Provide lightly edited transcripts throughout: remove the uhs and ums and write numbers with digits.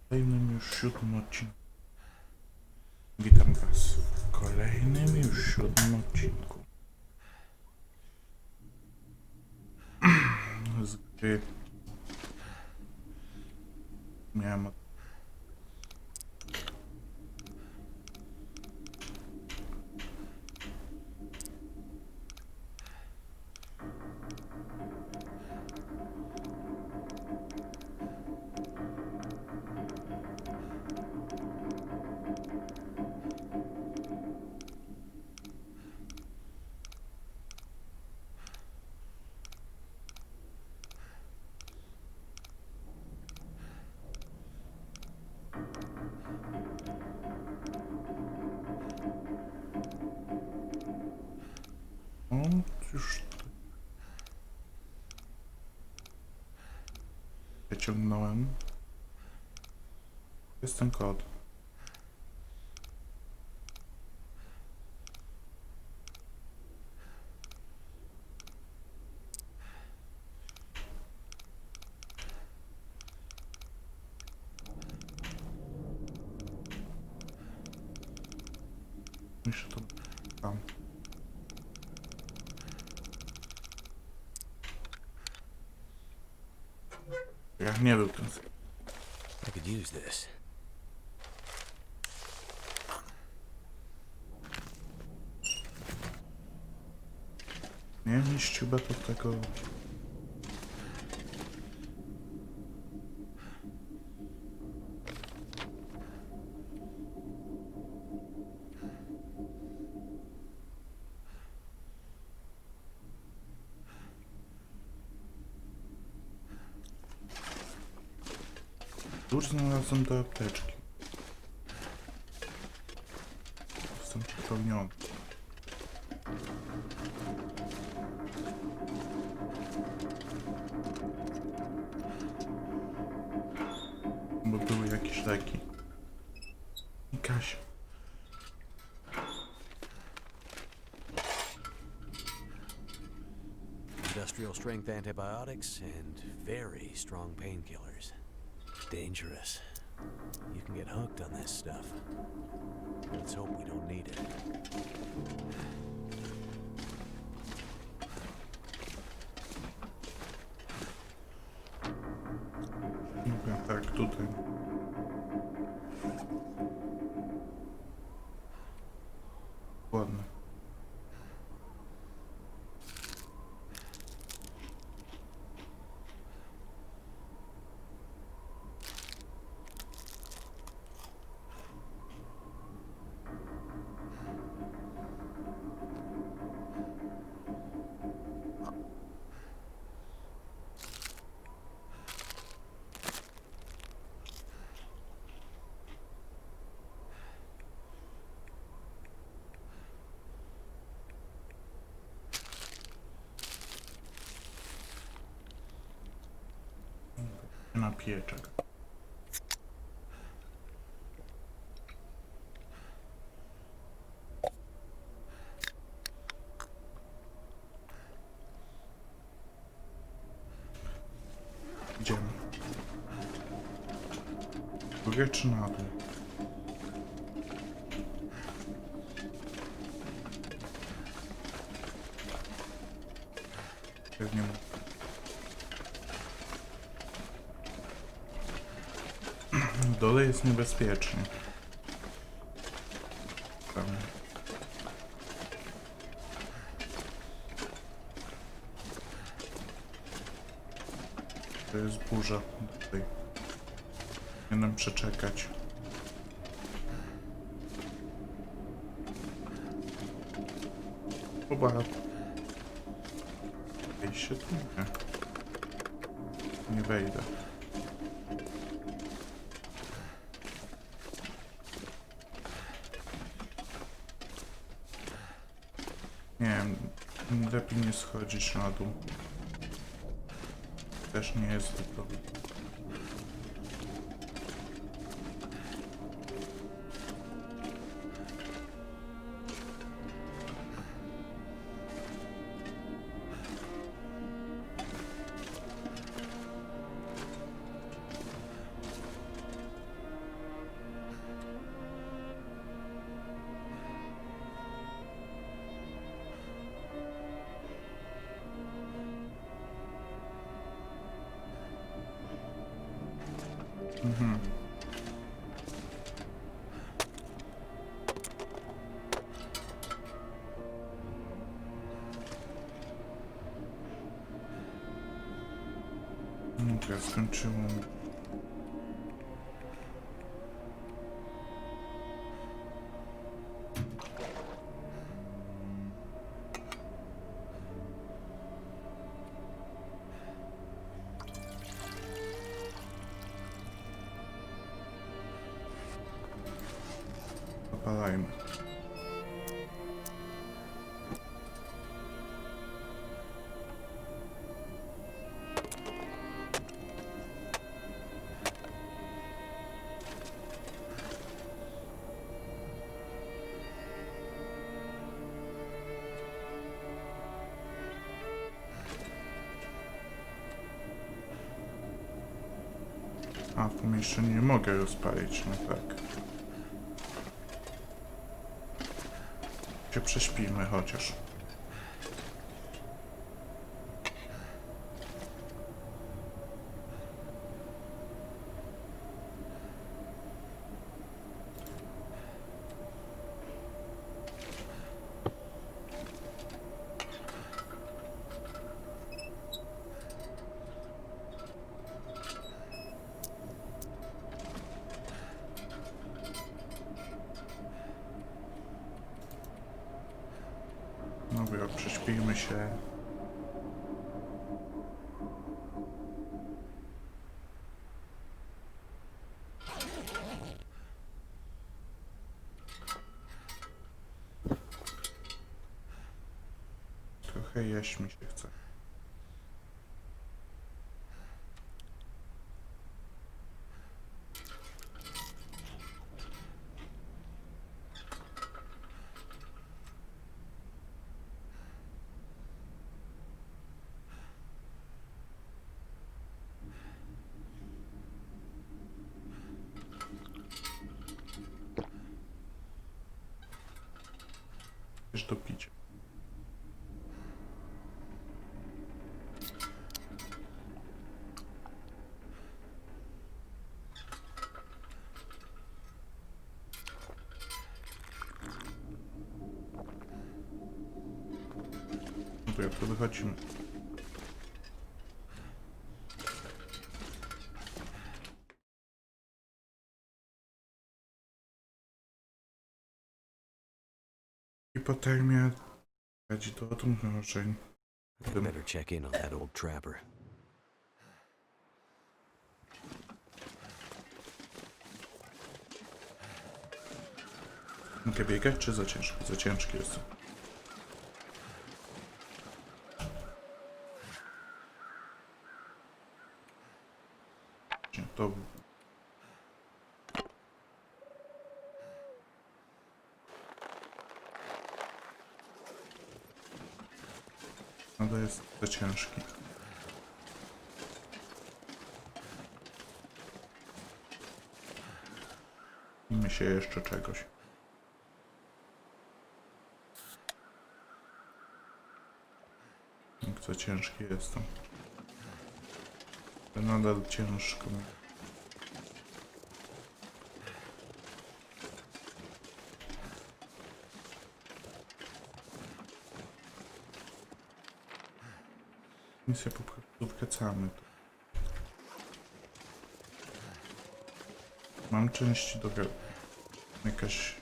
kolejnym już 7 odcinku. Witam was w kolejnym już 7 odcinku z gry miałem już wyciągnąłem. Jest ten kod. Myślę, to tam. Jak nie był ten. I could use this. Nie niszcz chyba to tego. Już znalazłem do apteczki. Jestem przepełniony. Bo były jakieś leki. Jakaś. Industrial strength antibiotics and very strong painkillers. Dangerous. You can get hooked on this stuff. Let's hope we don't need it. Dobra, tak, tutaj. Ładne. Na pieczek. Idziemy. Górę czy na dół? Pewnie. W dole jest niebezpiecznie. Tam. To jest burza. Tutaj. Powinienem przeczekać. Pobaw. Wejść się tu? Nie. Nie wejdę. Nie wiem, lepiej nie schodzić na dół. Też nie jest to. Mhm. Ja skończyłem. Zapalajmy. A, w pomieszczeniu nie mogę rozpalić, no tak. Się prześpimy chociaż. Dobra, prześpijmy się. Trochę jeść mi się chce. Coś do picia. No to jak to wychodzimy? Hipotermia prowadzi do odmrożeń. Better check in on that old trapper. Mogę biegać, czy za ciężki? Za ciężki jest. To... No to jest za ciężki. Zajmijmy się jeszcze czegoś. Jak za ciężki jestem. To nadal ciężko. Misję po prostu wracamy. Mam części do... Jakaś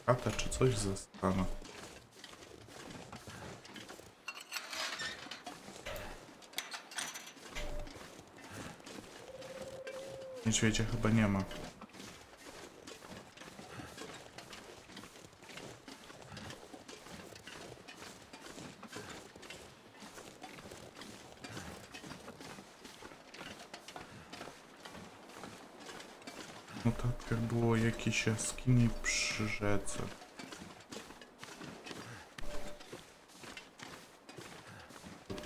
chata czy coś została. Niedźwiedzia chyba nie ma. No tak, jak było jakieś jaskini przy rzece.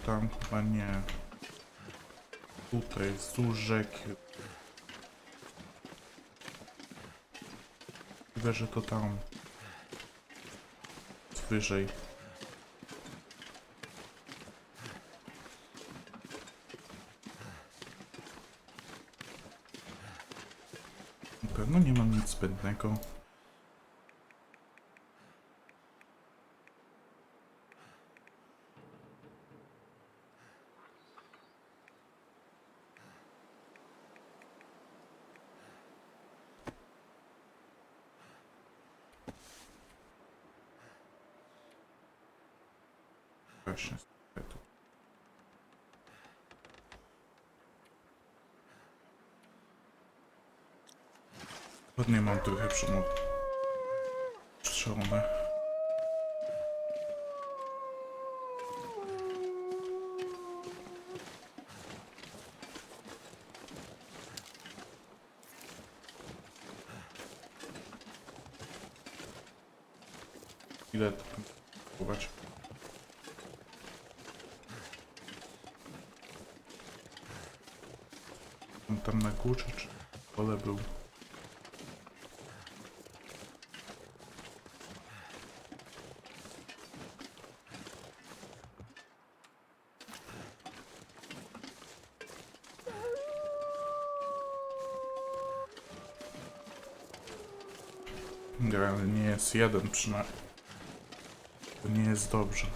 Tam chyba nie. Tutaj, wzdłuż rzeki. Chyba, że to tam. Wyżej. pewno nie mam nic zbędnego. Właśnie, tu. Ładnie mam trochę strzelone. Ile to próbować? On tam na górze, czy w dole był? Ale nie jest jeden przynajmniej. To nie jest dobrze.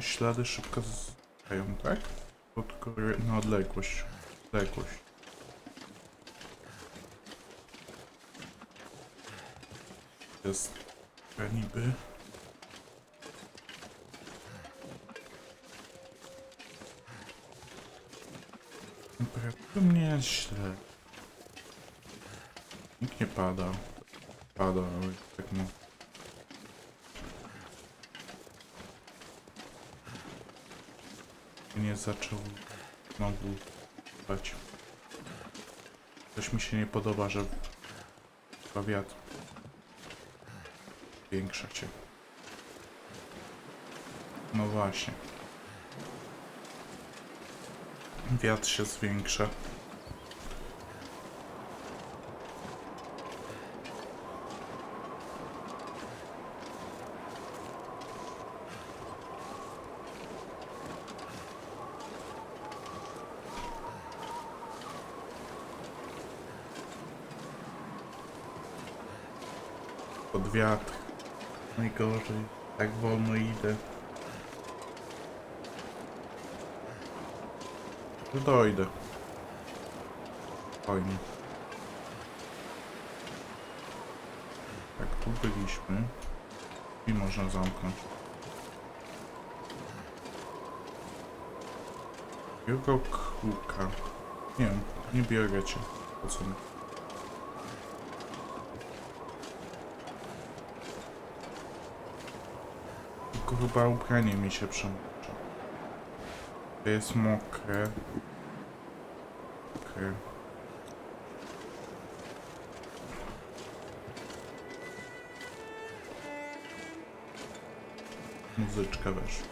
Ślady szybko zdają, tak? Bo tylko na odległość. Odległość. Jest niby. To nie jest źle. Nikt nie pada. Pada, ale tak no. Nie zaczął znowu spać. Coś mi się nie podoba, że wiatr zwiększa się. No właśnie. Wiatr się zwiększa. Pod wiatr. Najgorzej. Tak wolno idę. No dojdę. Fajnie. Tak, tu byliśmy. I można zamknąć. Biuro kółka. Nie wiem, nie biorę cię. Po co mi? Tylko chyba ubranie mi się przemocza. To jest mokre. Mokre. Muzyczka weszła.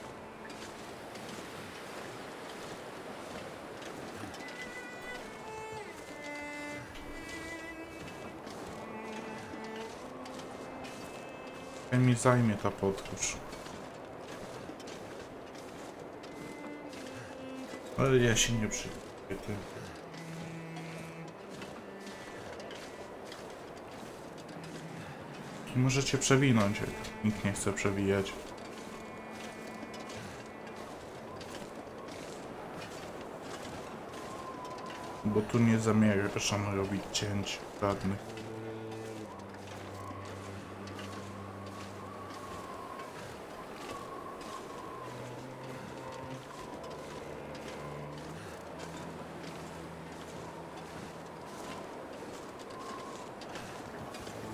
Jak mi zajmie ta podróż. Ale ja się nie przyjmuję tym. Możecie przewinąć, jak nikt nie chce przewijać. Bo tu nie zamierzam robić cięć żadnych.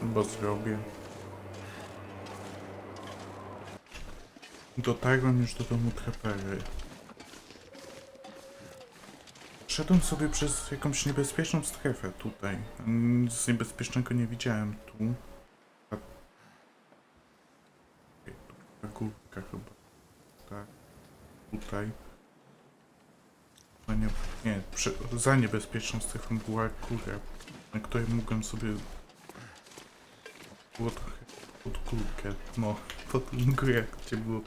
Bo zrobię. Dotarłem już do domu Trapery. Szedłem sobie przez jakąś niebezpieczną strefę tutaj. Nic niebezpiecznego nie widziałem tu. Ta górka chyba. Tak. Tutaj. No nie, za niebezpieczną strefą była góra, na której mogłem sobie Było trochę pod kulkę. No, pod kulkę jak cię było.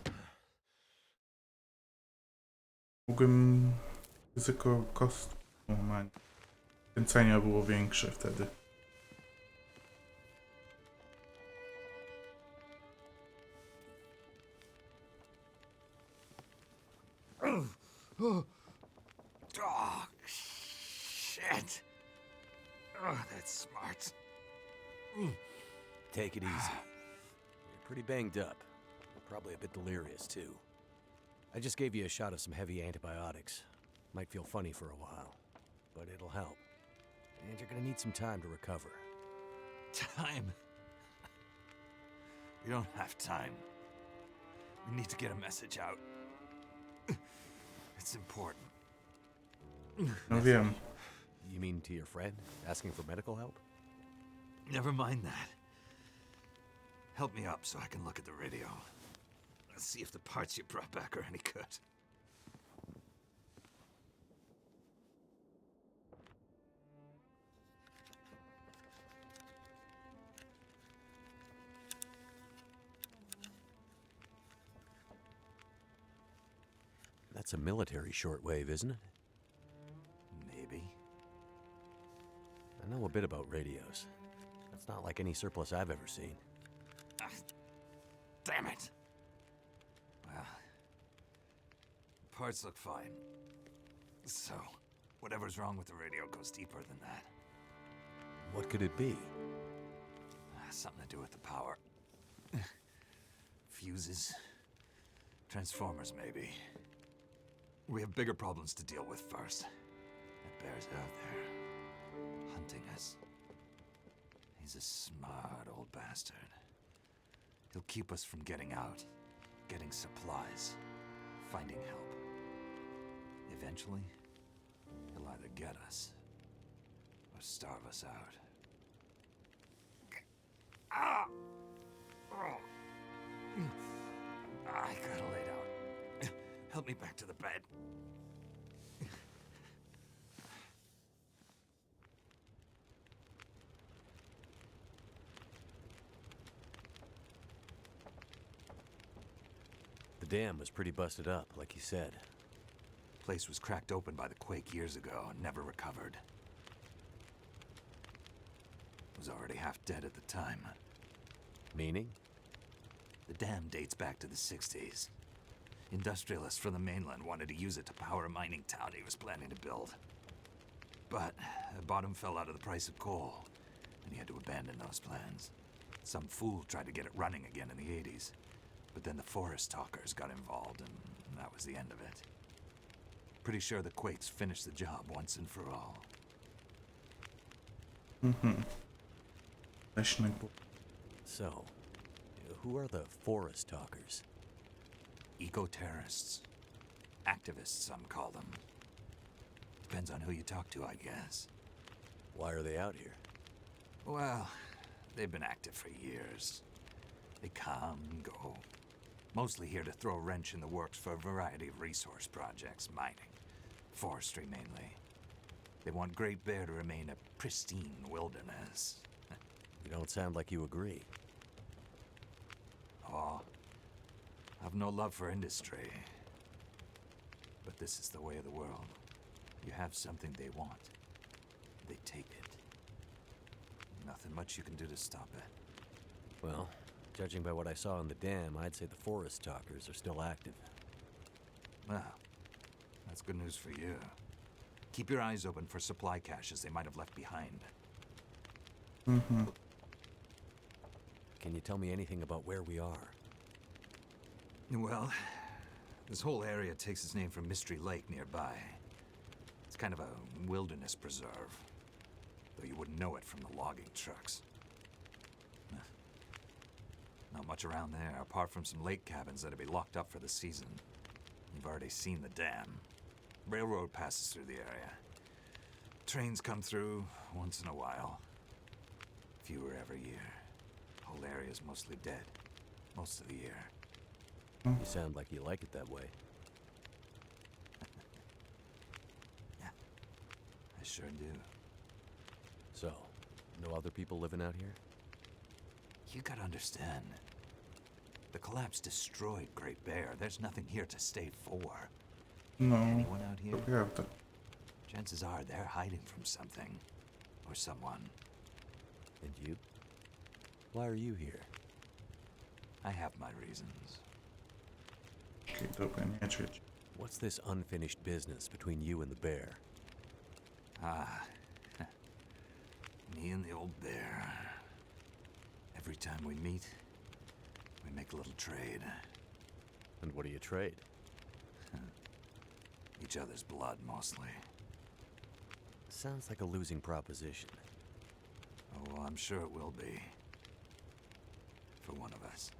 Mogłem ryzyko kosztu. Kręcenia było większe wtedy. Oh, shit. Oh, that's smart. Take it easy. You're pretty banged up. You're probably a bit delirious, too. I just gave you a shot of some heavy antibiotics. Might feel funny for a while, but it'll help. And you're gonna need some time to recover. Time? We don't have time. We need to get a message out. It's important. No wiem. You mean to your friend, asking for medical help? Never mind that. Help me up so I can look at the radio. Let's see if the parts you brought back are any good. That's a military shortwave, isn't it? Maybe. I know a bit about radios. It's not like any surplus I've ever seen. Ah, damn it! Well, parts look fine. So, whatever's wrong with the radio goes deeper than that. What could it be? Something to do with the power. Fuses. Transformers, maybe. We have bigger problems to deal with first. That bear's out there, hunting us. He's a smart old bastard. He'll keep us from getting out, getting supplies, finding help. Eventually, he'll either get us or starve us out. Ah! Oh. I gotta lay down. Help me back to the bed. The dam was pretty busted up, like you said. Place was cracked open by the quake years ago and never recovered. Was already half dead at the time. Meaning? The dam dates back to the 60s. Industrialists from the mainland wanted to use it to power a mining town he was planning to build. But the bottom fell out of the price of coal, and he had to abandon those plans. Some fool tried to get it running again in the 80s, but then the forest talkers got involved, and that was the end of it. Pretty sure the quakes finished the job once and for all. So, who are the forest talkers? Eco-terrorists. Activists, some call them. Depends on who you talk to, I guess. Why are they out here? Well, they've been active for years. They come and go. Mostly here to throw a wrench in the works for a variety of resource projects, mining, forestry mainly. They want Great Bear to remain a pristine wilderness. You don't sound like you agree. Oh, I've no love for industry. But this is the way of the world. You have something they want. They take it. Nothing much you can do to stop it. Well, judging by what I saw in the dam, I'd say the forest talkers are still active. Well, that's good news for you. Keep your eyes open for supply caches they might have left behind. Can you tell me anything about where we are? Well, this whole area takes its name from Mystery Lake nearby. It's kind of a wilderness preserve, though you wouldn't know it from the logging trucks. Not much around there, apart from some lake cabins that'll be locked up for the season. You've already seen the dam. Railroad passes through the area. Trains come through once in a while. Fewer every year. Whole area's mostly dead. Most of the year. You sound like you like it that way. Yeah, I sure do. So, no other people living out here? You gotta understand. The collapse destroyed Great Bear. There's nothing here to stay for. No, Anyone out to here? prawda. Chances are they're hiding from something. Or someone. And you? Why are you here? I have my reasons. Okej, dobra, niedźwiedź. What's this unfinished business between you and the bear? Ah. Me and the old bear. Every time we meet, we make a little trade. And what do you trade? Each other's blood, mostly. Sounds like a losing proposition. Oh, well, I'm sure it will be. For one of us.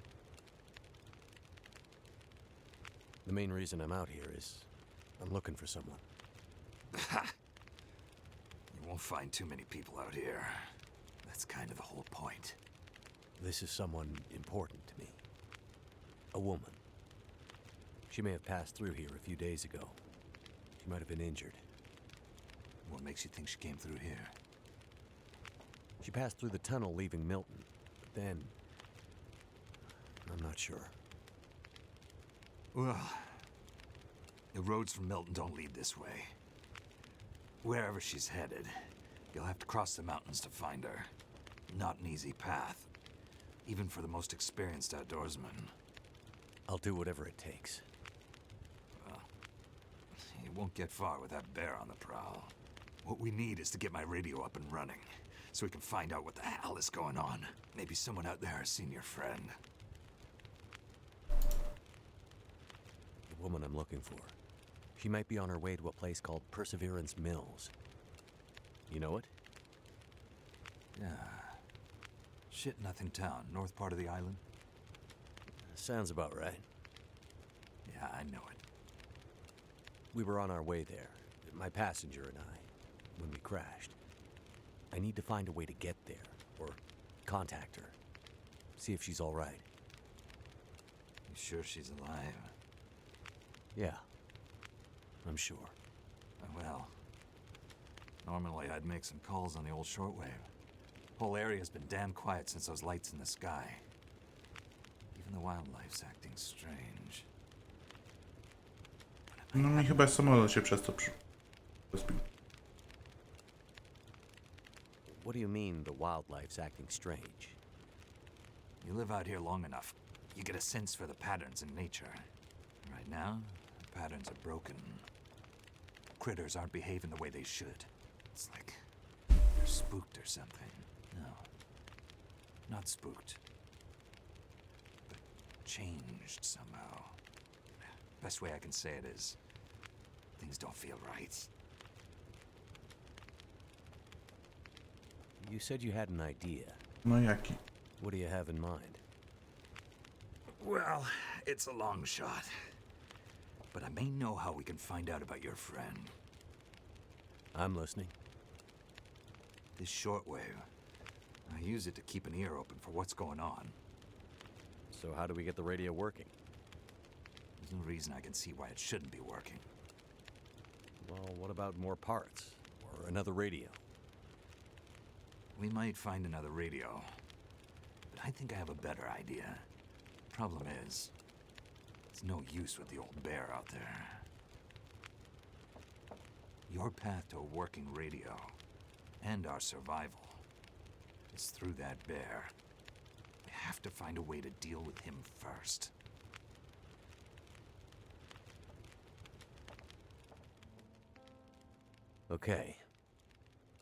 The main reason I'm out here is I'm looking for someone. You won't find too many people out here. That's kind of the whole point. This is someone important to me. A woman. She may have passed through here a few days ago. She might have been injured. What makes you think she came through here? She passed through the tunnel leaving Milton, but then... I'm not sure. Well, the roads from Milton don't lead this way. Wherever she's headed, you'll have to cross the mountains to find her. Not an easy path, even for the most experienced outdoorsman. I'll do whatever it takes. Well, you won't get far with that bear on the prowl. What we need is to get my radio up and running, so we can find out what the hell is going on. Maybe someone out there has seen your friend. The woman I'm looking for. She might be on her way to a place called Perseverance Mills. You know it? Yeah. Shit Nothing Town, north part of the island? Sounds about right. Yeah, I know it. We were on our way there, my passenger and I, when we crashed. I need to find a way to get there, or contact her. See if she's all right. You sure she's alive? Yeah, I'm sure. Well, normally I'd make some calls on the old shortwave. Whole area's been damn quiet since those lights in the sky. Even the wildlife's acting strange. No mi chyba samolot się przez to rozbił. What do you mean the wildlife's acting strange? You live out here long enough, you get a sense for the patterns in nature. Right now, the patterns are broken. Critters aren't behaving the way they should. It's like they're spooked or something. No, not spooked, but changed somehow. Best way I can say it is, things don't feel right. You said you had an idea. No jaki? What do you have in mind? Well, it's a long shot. But I may know how we can find out about your friend. I'm listening. This shortwave, I use it to keep an ear open for what's going on. So how do we get the radio working? There's no reason I can see why it shouldn't be working. Well, what about more parts? Or another radio? We might find another radio. But I think I have a better idea. Problem is, it's no use with the old bear out there. Your path to a working radio, and our survival, is through that bear. We have to find a way to deal with him first. Okay.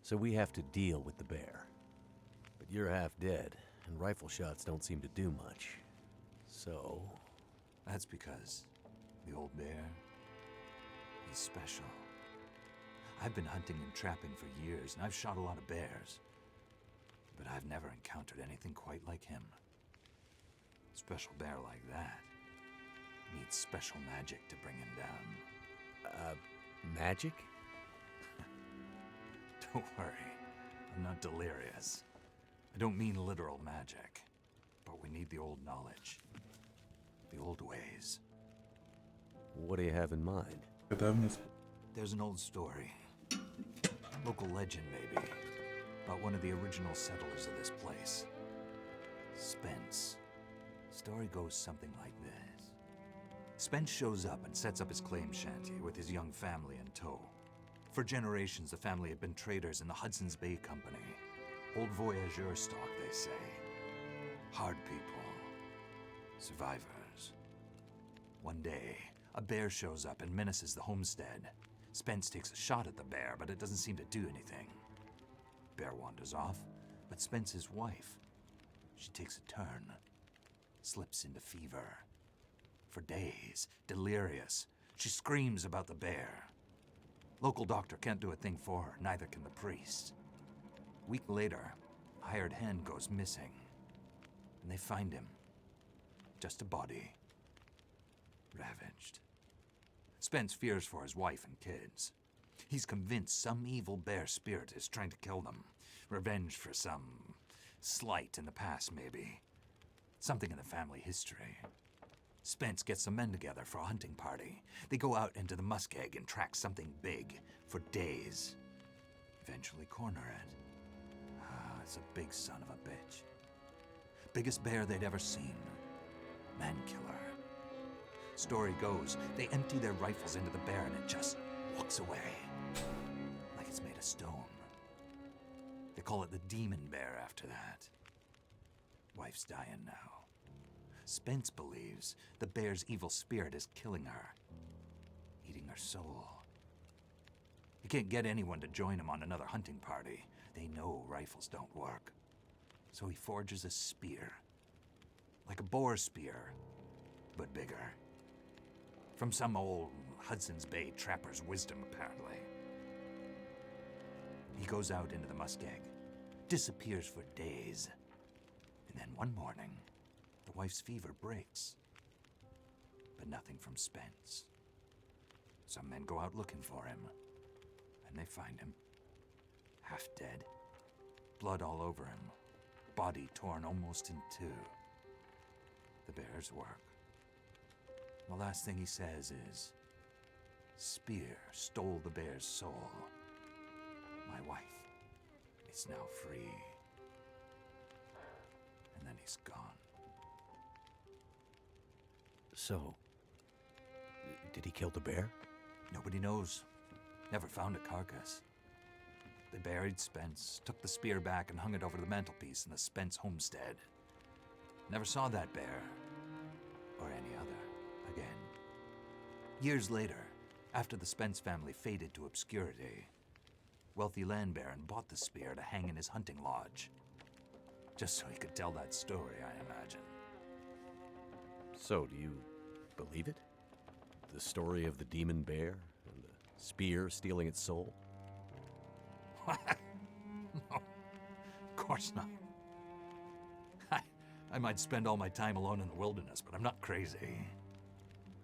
So we have to deal with the bear. But you're half dead, and rifle shots don't seem to do much. So... That's because the old bear, he's special. I've been hunting and trapping for years, and I've shot a lot of bears. But I've never encountered anything quite like him. Special bear like that needs special magic to bring him down. Magic? Don't worry, I'm not delirious. I don't mean literal magic, but we need the old knowledge. The old ways. What do you have in mind? Dawno There's an old story. Local legend, maybe. About one of the original settlers of this place. Spence. Story goes something like this. Spence shows up and sets up his claim shanty with his young family in tow. For generations, the family had been traders in the Hudson's Bay Company. Old voyageur stock, they say. Hard people. Survivors. One day, a bear shows up and menaces the homestead. Spence takes a shot at the bear, but it doesn't seem to do anything. Bear wanders off, but Spence's wife, she takes a turn. Slips into fever. For days, delirious, she screams about the bear. Local doctor can't do a thing for her, neither can the priest. Week later, a hired hand goes missing. And they find him. Just a body. Ravaged. Spence fears for his wife and kids. He's convinced some evil bear spirit is trying to kill them. Revenge for some slight in the past, maybe. Something in the family history. Spence gets some men together for a hunting party. They go out into the muskeg and track something big for days. Eventually corner it. It's a big son of a bitch. Biggest bear they'd ever seen. Man killer. Story goes, they empty their rifles into the bear and it just walks away. Like it's made of stone. They call it the demon bear after that. Wife's dying now. Spence believes the bear's evil spirit is killing her. Eating her soul. He can't get anyone to join him on another hunting party. They know rifles don't work. So he forges a spear. Like a boar spear, but bigger. From some old Hudson's Bay trapper's wisdom, apparently. He goes out into the muskeg, disappears for days. And then one morning, the wife's fever breaks. But nothing from Spence. Some men go out looking for him, and they find him. Half dead. Blood all over him. Body torn almost in two. The bear's work. The last thing he says is, "Spear stole the bear's soul. My wife is now free." And then he's gone. So, did he kill the bear? Nobody knows. Never found a carcass. They buried Spence, took the spear back and hung it over the mantelpiece in the Spence homestead. Never saw that bear, or any other, again. Years later, after the Spence family faded to obscurity, wealthy land baron bought the spear to hang in his hunting lodge. Just so he could tell that story, I imagine. So, do you believe it? The story of the demon bear and the spear stealing its soul? No, of course not. I might spend all my time alone in the wilderness, but I'm not crazy.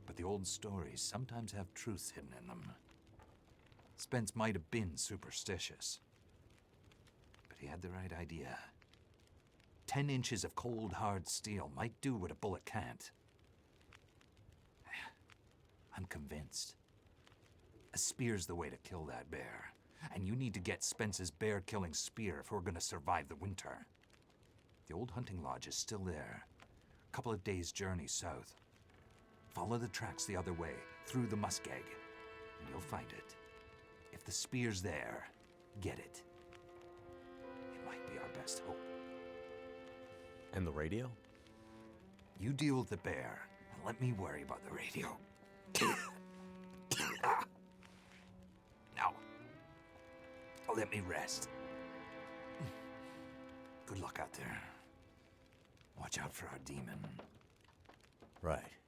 But the old stories sometimes have truth hidden in them. Spence might have been superstitious, but he had the right idea. 10 inches of cold, hard steel might do what a bullet can't. I'm convinced. A spear's the way to kill that bear. And you need to get Spence's bear-killing spear if we're gonna survive the winter. The old hunting lodge is still there. A couple of days' journey south. Follow the tracks the other way, through the muskeg, and you'll find it. If the spear's there, get it. It might be our best hope. And the radio? You deal with the bear, and let me worry about the radio. Now, let me rest. Good luck out there. Watch out for our demon. Right.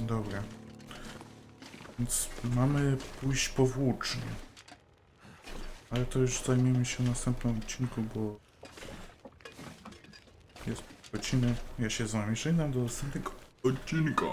Dobra. Więc mamy pójść powłócznie. Ale to już zajmiemy się w następnym odcinku, bo jest godziny. Ja się z wami żegnam do następnego odcinka.